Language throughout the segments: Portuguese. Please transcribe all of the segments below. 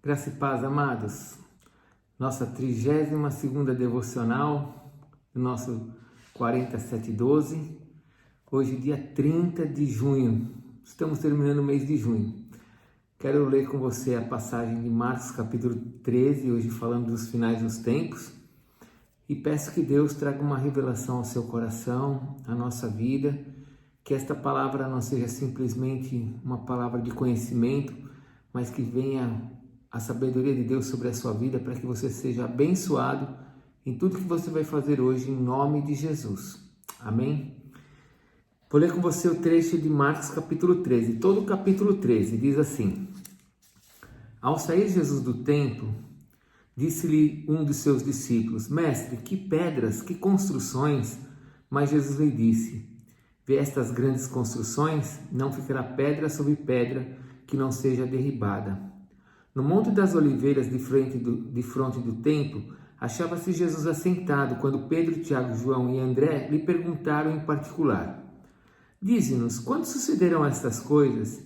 Graça e paz, amados. Nossa 32ª devocional, nosso 4712. Hoje, dia 30 de junho. Estamos terminando o mês de junho. Quero ler com você a passagem de Marcos, capítulo 13, hoje falando dos finais dos tempos. E peço que Deus traga uma revelação ao seu coração, à nossa vida, que esta palavra não seja simplesmente uma palavra de conhecimento, mas que venha a sabedoria de Deus sobre a sua vida, para que você seja abençoado em tudo que você vai fazer hoje, em nome de Jesus. Amém? Vou ler com você o trecho de Marcos capítulo 13. Todo o capítulo 13 diz assim: Ao sair Jesus do templo, disse-lhe um dos seus discípulos: Mestre, que pedras, que construções! Mas Jesus lhe disse: Vê estas grandes construções? Não ficará pedra sobre pedra que não seja derribada. No Monte das Oliveiras, de frente do templo, achava-se Jesus assentado, quando Pedro, Tiago, João e André lhe perguntaram em particular: Dize-nos, quando sucederão estas coisas?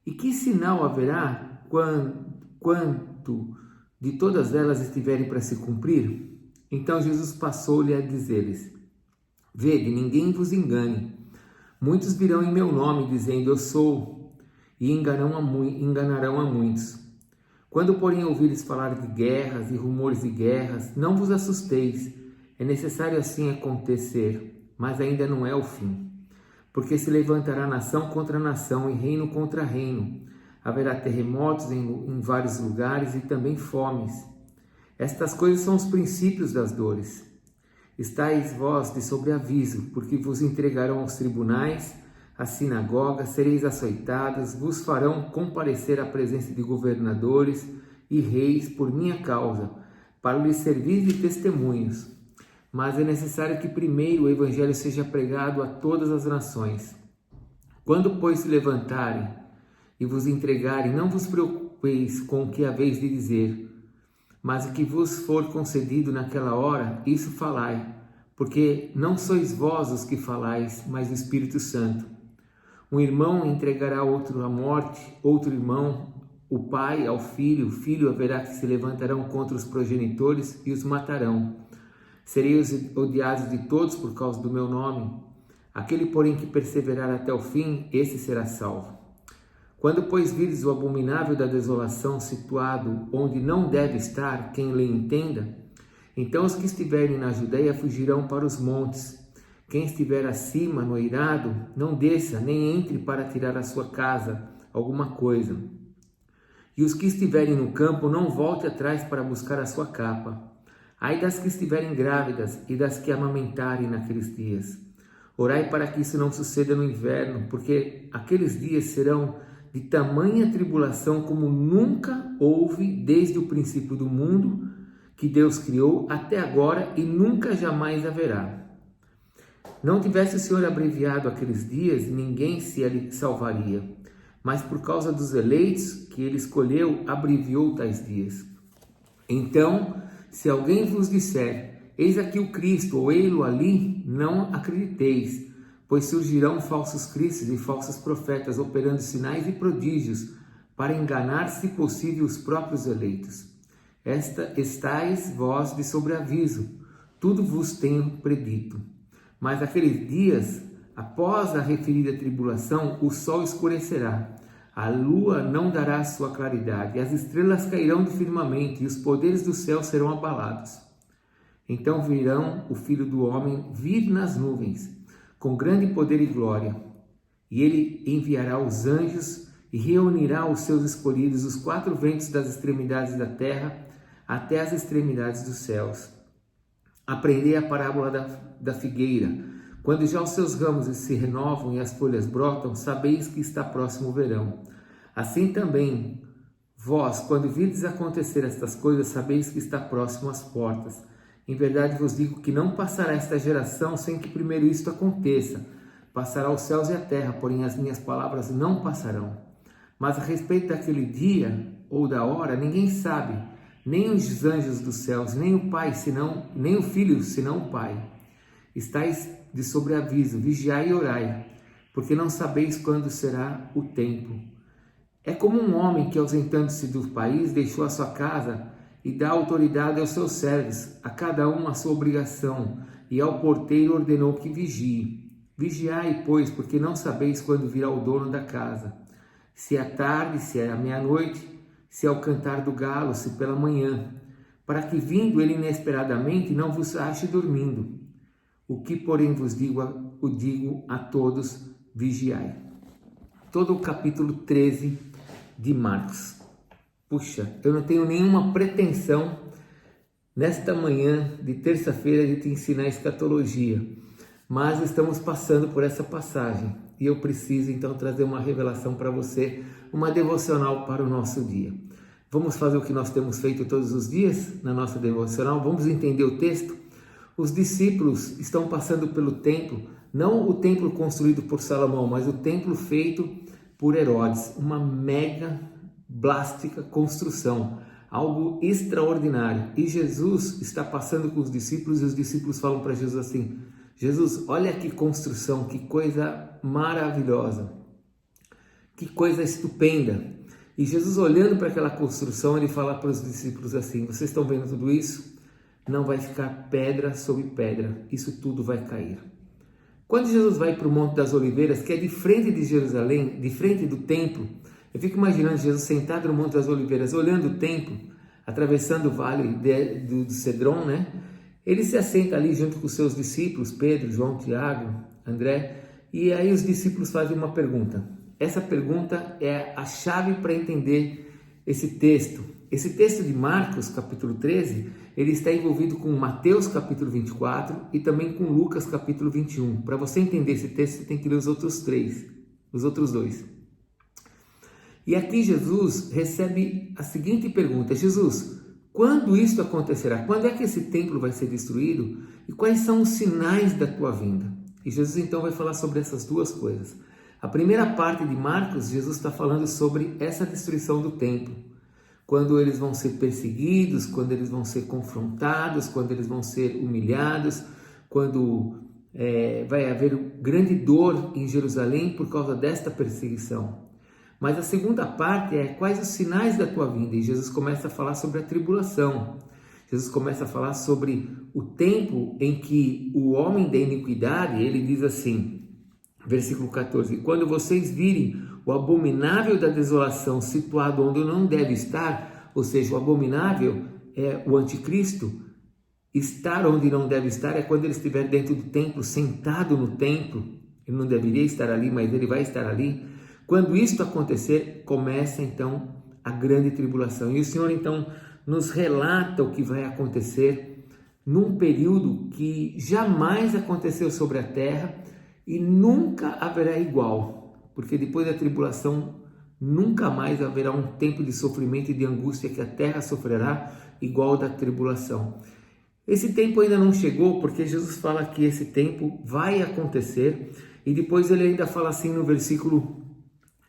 E que sinal haverá quando de todas elas estiverem para se cumprir? Então Jesus passou-lhe a dizer-lhes: Vede, ninguém vos engane. Muitos virão em meu nome, dizendo: Eu sou, e enganarão a muitos. Quando, porém, ouvires falar de guerras e rumores de guerras, não vos assusteis. É necessário assim acontecer, mas ainda não é o fim. Porque se levantará nação contra nação e reino contra reino. Haverá terremotos em vários lugares e também fomes. Estas coisas são os princípios das dores. Estais vós de sobreaviso, porque vos entregarão aos tribunais, às sinagogas, sereis açoitados, vos farão comparecer à presença de governadores e reis por minha causa, para lhes servir de testemunhos. Mas é necessário que primeiro o evangelho seja pregado a todas as nações. Quando, pois, se levantarem e vos entregarem, não vos preocupeis com o que haveis de dizer, mas o que vos for concedido naquela hora, isso falai, porque não sois vós os que falais, mas o Espírito Santo. Um irmão entregará outro à morte, outro irmão, o pai ao filho, o filho haverá que se levantarão contra os progenitores e os matarão. Sereis odiados de todos por causa do meu nome. Aquele, porém, que perseverar até o fim, esse será salvo. Quando, pois, vires o abominável da desolação situado onde não deve estar, quem lhe entenda, então os que estiverem na Judeia fugirão para os montes. Quem estiver acima, no eirado, não desça, nem entre para tirar à sua casa alguma coisa. E os que estiverem no campo, não volte atrás para buscar a sua capa. Ai das que estiverem grávidas e das que amamentarem naqueles dias. Orai para que isso não suceda no inverno, porque aqueles dias serão de tamanha tribulação como nunca houve desde o princípio do mundo que Deus criou até agora e nunca jamais haverá. Não tivesse o Senhor abreviado aqueles dias, ninguém se salvaria. Mas por causa dos eleitos que ele escolheu, abreviou tais dias. Então, se alguém vos disser, eis aqui o Cristo, ou ei-lo ali, não acrediteis, pois surgirão falsos cristos e falsos profetas, operando sinais e prodígios, para enganar, se possível, os próprios eleitos. Estais vós de sobreaviso, tudo vos tenho predito. Mas naqueles dias, após a referida tribulação, o sol escurecerá, a lua não dará sua claridade, as estrelas cairão do firmamento e os poderes do céu serão abalados. Então virão o Filho do Homem vir nas nuvens, com grande poder e glória, e ele enviará os anjos e reunirá os seus escolhidos dos quatro ventos das extremidades da terra até as extremidades dos céus. Aprendei a parábola da figueira. Quando já os seus ramos se renovam e as folhas brotam, sabeis que está próximo o verão. Assim também, vós, quando virdes acontecer estas coisas, sabeis que está próximo às portas. Em verdade vos digo que não passará esta geração sem que primeiro isto aconteça. Passará os céus e a terra, porém as minhas palavras não passarão. Mas a respeito daquele dia ou da hora, ninguém sabe, nem os anjos dos céus, nem o Pai, nem o Filho, senão o Pai. Estais de sobreaviso, vigiai e orai, porque não sabeis quando será o tempo. É como um homem que, ausentando-se do país, deixou a sua casa e dá autoridade aos seus servos, a cada um a sua obrigação, e ao porteiro ordenou que vigie. Vigiai, pois, porque não sabeis quando virá o dono da casa, se é à tarde, se é à meia-noite, se é ao cantar do galo, se pela manhã, para que, vindo ele inesperadamente, não vos ache dormindo. O que, porém, vos digo, o digo a todos, vigiai. Todo o capítulo 13 de Marcos. Puxa, eu não tenho nenhuma pretensão nesta manhã de terça-feira de te ensinar escatologia, mas estamos passando por essa passagem e eu preciso então trazer uma revelação para você, uma devocional para o nosso dia. Vamos fazer o que nós temos feito todos os dias na nossa devocional, vamos entender o texto. Os discípulos estão passando pelo templo, não o templo construído por Salomão, mas o templo feito por Herodes, uma mega blástica construção, algo extraordinário. E Jesus está passando com os discípulos e os discípulos falam para Jesus assim: Jesus, olha que construção, que coisa maravilhosa, que coisa estupenda. E Jesus, olhando para aquela construção, ele fala para os discípulos assim: vocês estão vendo tudo isso? Não vai ficar pedra sobre pedra, isso tudo vai cair. Quando Jesus vai para o Monte das Oliveiras, que é de frente de Jerusalém, de frente do templo, eu fico imaginando Jesus sentado no Monte das Oliveiras, olhando o templo, atravessando o vale do Cedron, né? Ele se assenta ali junto com os seus discípulos, Pedro, João, Tiago, André, e aí os discípulos fazem uma pergunta. Essa pergunta é a chave para entender esse texto. Esse texto de Marcos, capítulo 13, ele está envolvido com Mateus, capítulo 24, e também com Lucas, capítulo 21. Para você entender esse texto, você tem que ler os outros dois. E aqui Jesus recebe a seguinte pergunta: Jesus, quando isto acontecerá? Quando é que esse templo vai ser destruído? E quais são os sinais da tua vinda? E Jesus então vai falar sobre essas duas coisas. A primeira parte de Marcos, Jesus está falando sobre essa destruição do templo. Quando eles vão ser perseguidos, quando eles vão ser confrontados, quando eles vão ser humilhados, quando vai haver grande dor em Jerusalém por causa desta perseguição. Mas a segunda parte é quais os sinais da tua vinda, e Jesus começa a falar sobre a tribulação. Jesus começa a falar sobre o tempo em que o homem da iniquidade, ele diz assim, versículo 14, quando vocês virem o abominável da desolação situado onde não deve estar, ou seja, o abominável é o anticristo, estar onde não deve estar é quando ele estiver dentro do templo, sentado no templo, ele não deveria estar ali, mas ele vai estar ali. Quando isso acontecer, começa então a grande tribulação. E o Senhor então nos relata o que vai acontecer num período que jamais aconteceu sobre a terra e nunca haverá igual. Porque depois da tribulação, nunca mais haverá um tempo de sofrimento e de angústia que a terra sofrerá igual da tribulação. Esse tempo ainda não chegou, porque Jesus fala que esse tempo vai acontecer, e depois ele ainda fala assim no versículo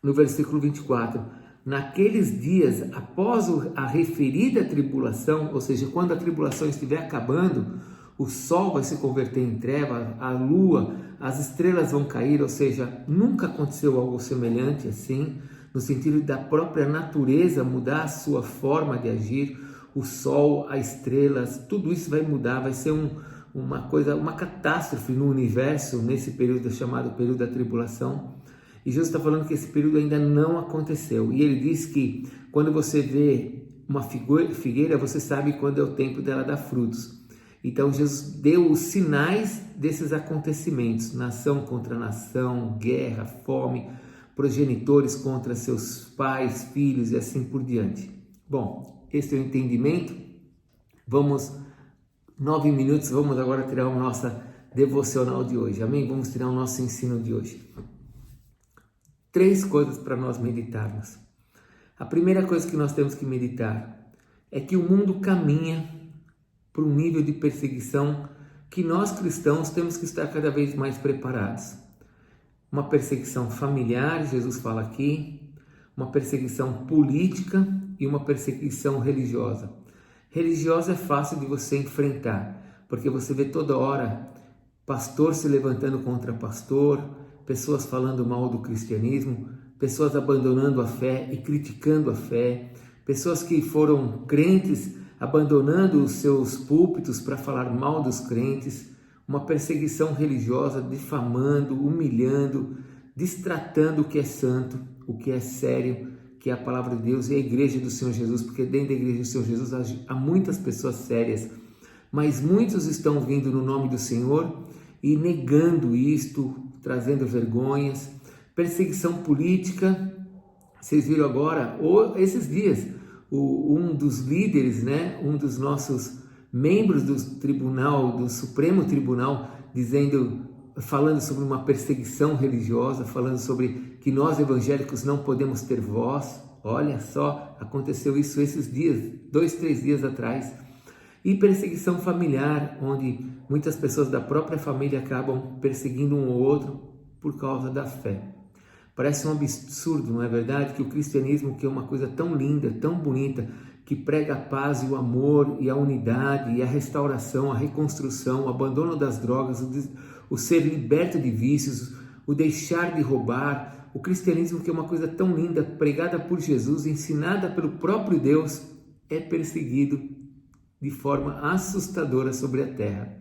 24, naqueles dias, após a referida tribulação, ou seja, quando a tribulação estiver acabando, o sol vai se converter em treva, a lua, as estrelas vão cair, ou seja, nunca aconteceu algo semelhante assim, no sentido da própria natureza mudar a sua forma de agir, o sol, as estrelas, tudo isso vai mudar, vai ser uma catástrofe no universo, nesse período chamado período da tribulação. E Jesus está falando que esse período ainda não aconteceu, e ele diz que quando você vê uma figueira, você sabe quando é o tempo dela dar frutos. Então Jesus deu os sinais desses acontecimentos, nação contra nação, guerra, fome, progenitores contra seus pais, filhos e assim por diante. Bom, esse é o entendimento. 9 minutos, vamos agora tirar a nossa devocional de hoje, amém? Vamos tirar o nosso ensino de hoje. 3 coisas para nós meditarmos. A primeira coisa que nós temos que meditar é que o mundo caminha para um nível de perseguição que nós cristãos temos que estar cada vez mais preparados. Uma perseguição familiar, Jesus fala aqui, uma perseguição política e uma perseguição religiosa. Religiosa é fácil de você enfrentar, porque você vê toda hora pastor se levantando contra pastor, pessoas falando mal do cristianismo, pessoas abandonando a fé e criticando a fé, pessoas que foram crentes abandonando os seus púlpitos para falar mal dos crentes, uma perseguição religiosa, difamando, humilhando, destratando o que é santo, o que é sério, que é a palavra de Deus e a igreja do Senhor Jesus, porque dentro da igreja do Senhor Jesus há muitas pessoas sérias, mas muitos estão vindo no nome do Senhor e negando isto, trazendo vergonhas, perseguição política. Vocês viram agora, esses dias, um dos líderes, né, um dos nossos membros do tribunal, do Supremo Tribunal, falando sobre uma perseguição religiosa, falando sobre que nós evangélicos não podemos ter voz. Olha só, aconteceu isso esses dias, 2, 3 dias atrás. E perseguição familiar, onde muitas pessoas da própria família acabam perseguindo um ou outro por causa da fé. Parece um absurdo, não é verdade? Que o cristianismo, que é uma coisa tão linda, tão bonita, que prega a paz e o amor e a unidade e a restauração, a reconstrução, o abandono das drogas, o ser liberto de vícios, o deixar de roubar, o cristianismo, que é uma coisa tão linda, pregada por Jesus, ensinada pelo próprio Deus, é perseguido de forma assustadora sobre a terra.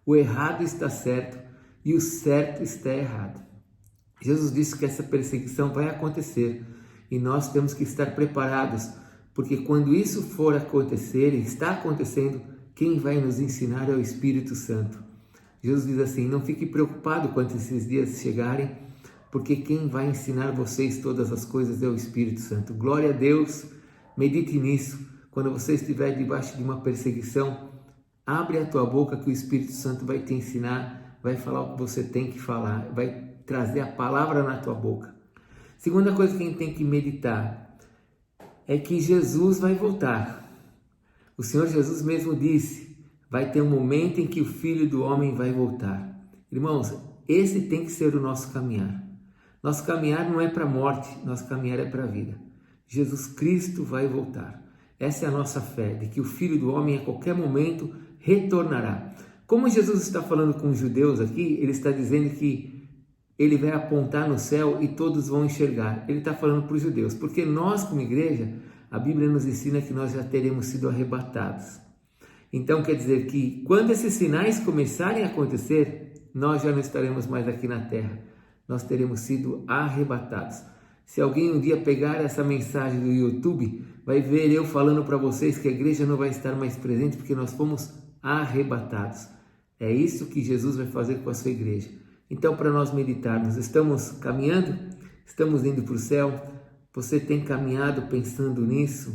O errado está certo e o certo está errado. Jesus disse que essa perseguição vai acontecer e nós temos que estar preparados, porque quando isso for acontecer e está acontecendo, quem vai nos ensinar é o Espírito Santo. Jesus diz assim: não fique preocupado quando esses dias chegarem, porque quem vai ensinar vocês todas as coisas é o Espírito Santo. Glória a Deus, medite nisso. Quando você estiver debaixo de uma perseguição, abre a tua boca que o Espírito Santo vai te ensinar, vai falar o que você tem que falar, vai trazer a palavra na tua boca. Segunda coisa que a gente tem que meditar é que Jesus vai voltar. O Senhor Jesus mesmo disse: vai ter um momento em que o Filho do Homem vai voltar. Irmãos, esse tem que ser o nosso caminhar. Nosso caminhar não é para a morte, nosso caminhar é para a vida. Jesus Cristo vai voltar. Essa é a nossa fé, de que o Filho do Homem a qualquer momento retornará. Como Jesus está falando com os judeus aqui, ele está dizendo que ele vai apontar no céu e todos vão enxergar. Ele está falando para os judeus, porque nós como igreja, a Bíblia nos ensina que nós já teremos sido arrebatados. Então quer dizer que quando esses sinais começarem a acontecer, nós já não estaremos mais aqui na terra. Nós teremos sido arrebatados. Se alguém um dia pegar essa mensagem do YouTube, vai ver eu falando para vocês que a igreja não vai estar mais presente porque nós fomos arrebatados. É isso que Jesus vai fazer com a sua igreja. Então, para nós meditarmos, estamos caminhando? Estamos indo para o céu? Você tem caminhado pensando nisso?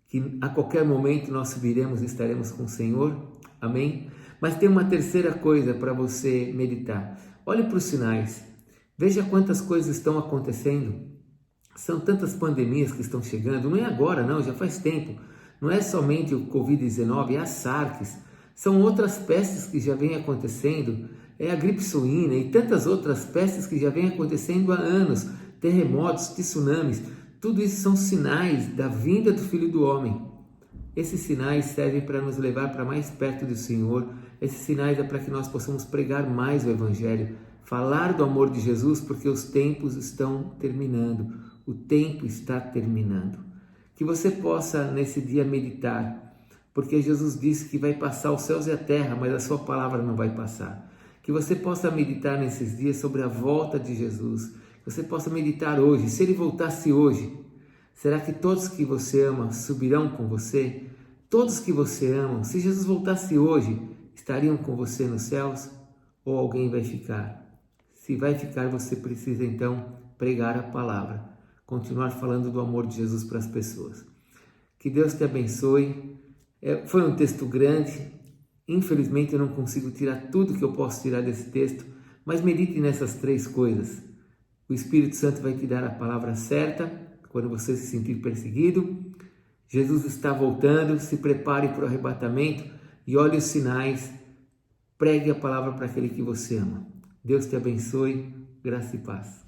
Que a qualquer momento nós subiremos e estaremos com o Senhor? Amém? Mas tem uma terceira coisa para você meditar. Olhe para os sinais. Veja quantas coisas estão acontecendo. São tantas pandemias que estão chegando. Não é agora, não, já faz tempo. Não é somente o Covid-19, é a SARS. São outras pestes que já vêm acontecendo. É a gripe suína e tantas outras pestes que já vêm acontecendo há anos. Terremotos, tsunamis. Tudo isso são sinais da vinda do Filho do Homem. Esses sinais servem para nos levar para mais perto do Senhor. Esses sinais é para que nós possamos pregar mais o Evangelho. Falar do amor de Jesus, porque os tempos estão terminando. O tempo está terminando. Que você possa nesse dia meditar, porque Jesus disse que vai passar os céus e a terra, mas a sua palavra não vai passar. Que você possa meditar nesses dias sobre a volta de Jesus. Que você possa meditar hoje. Se ele voltasse hoje, será que todos que você ama subirão com você? Todos que você ama, se Jesus voltasse hoje, estariam com você nos céus? Ou alguém vai ficar? Se vai ficar, você precisa então pregar a palavra. Continuar falando do amor de Jesus para as pessoas. Que Deus te abençoe. Foi um texto grande. Infelizmente eu não consigo tirar tudo que eu posso tirar desse texto, mas medite nessas 3 coisas. O Espírito Santo vai te dar a palavra certa quando você se sentir perseguido. Jesus está voltando, se prepare para o arrebatamento e olhe os sinais. Pregue a palavra para aquele que você ama. Deus te abençoe. Graça e paz.